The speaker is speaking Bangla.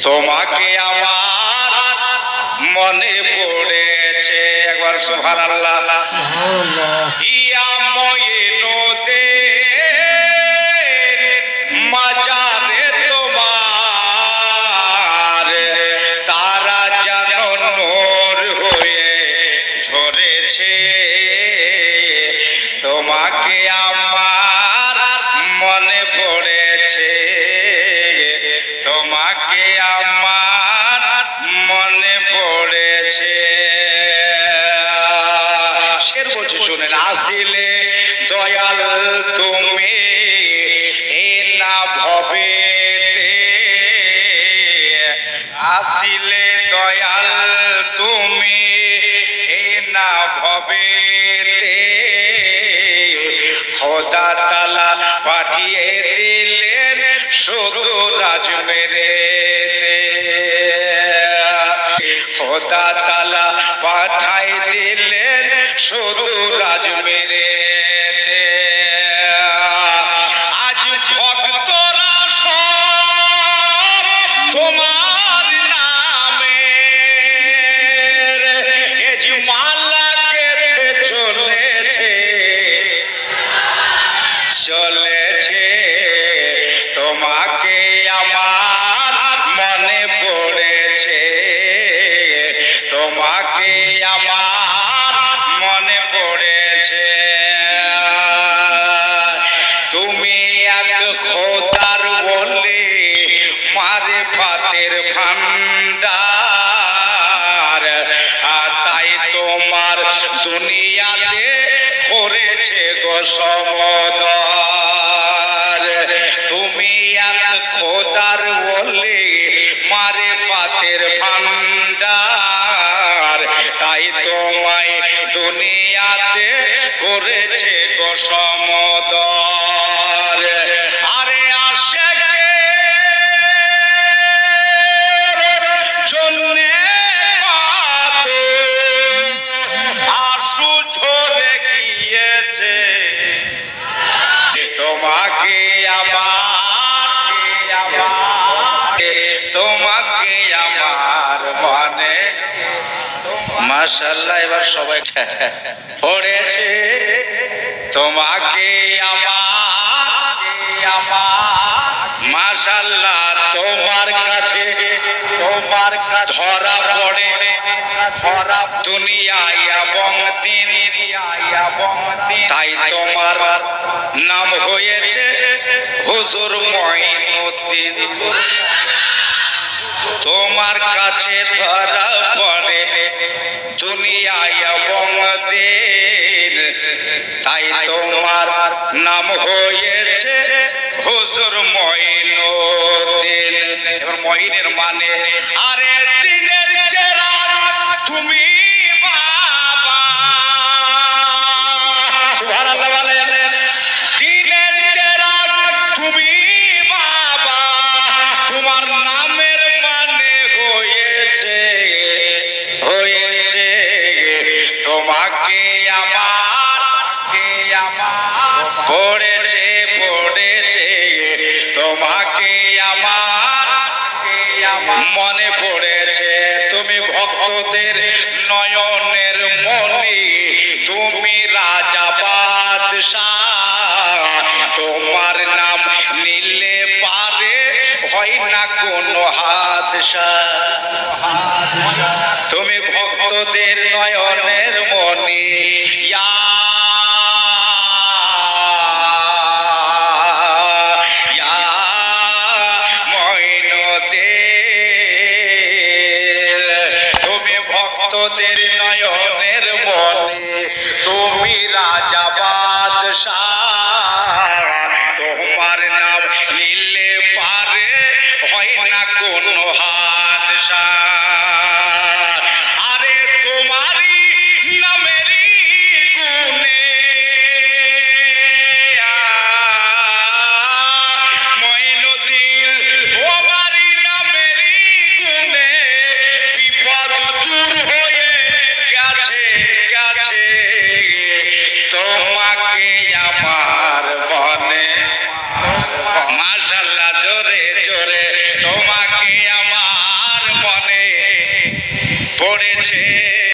তোমাকে আমার মনে পড়েছে। একবার সুবহানাল্লাহ। ইয়া ময়নুতে মাজারে তোমার তারা যেন নূর হয়ে ঝরেছে। তোমাকে আমার মনে পড়েছে, তোমাকে আমার মনে পড়েছে। শের বলছি শুনেন। আসিলে দয়াল তুমি এ না ভবেতে, আসিলে দয়াল তুমি এ না ভবেতে, খোদা তাআলা পাঠিয়ে দিলেন শুধু রাজমেরেতে। খোদা তাআলা পাঠাই দিলেন শুধু রাজমেরেতে। আজ ভক্তরা সব তোমার নামে মালা গেঁথে চলেছে চলেছে। তোমাকে আমার মনে পড়েছে, তোমাকে আমার মনে পড়েছে। তুমি এক খোদার বলে মারিফাতের ভান্ডার, তাই তোমার দুনিয়াতে করেছে গো সমদর। তুমি এক খোদার বলে মারিফাতের ভান্ডার, তাই তোমায় দুনিয়াতে করেছে গো সমদর। আরে আশিকে জন্যে কত আঁসু ঝরে গিয়েছে। তোমাকে তোমাকে আমার মনে, মাশাআল্লাহ এবার সবাই পড়েছে। তোমাকে আমার মাশাআল্লাহ তোমার কাছে ধরা পড়ে দুনিয়ায় এবং দিন, তাই তোমার নাম হয়েছে হুজুর মঈনুদ্দিন। তোমার কাছে ধরা পড়ে দুনিয়ায় এবং দিন, তাই তোমার নাম হয়েছে হুজুর মঈনুদ্দিন। এবার মঈনের মানে আরে দিনের চেরাগ তুমি বাবা। সুবহানাল্লাহ বলেন। দিনের চেরাগ তুমি বাবা, তোমার নামের মানে হয়েছে তোমাকে আমার পড়েছে তোমাকে আমার মনে পড়েছে। তুমি ভক্তদের নয়নের মনি, তুমি রাজা বাদশাহ, তোমার নাম নিলে পারে হয় না কোনো হাদসা। তুমি ভক্তদের নয়নের মনি, ইয়া ভক্তদের নয়নের মনে, তুমি রাজা বাদশাহ, তোমার নাম নিলে পারে হয় না কোনো হাদসা। আরে তোমারই নামেরই গুণে মঈনুদ্দিন, তোমারই নামেরই গুণে বিপদ দূর হয়ে গেছে। তোমাকে আমার মনে, মাশাআল্লাহ জোরে জোরে, তোমাকে আমার পড়েছে।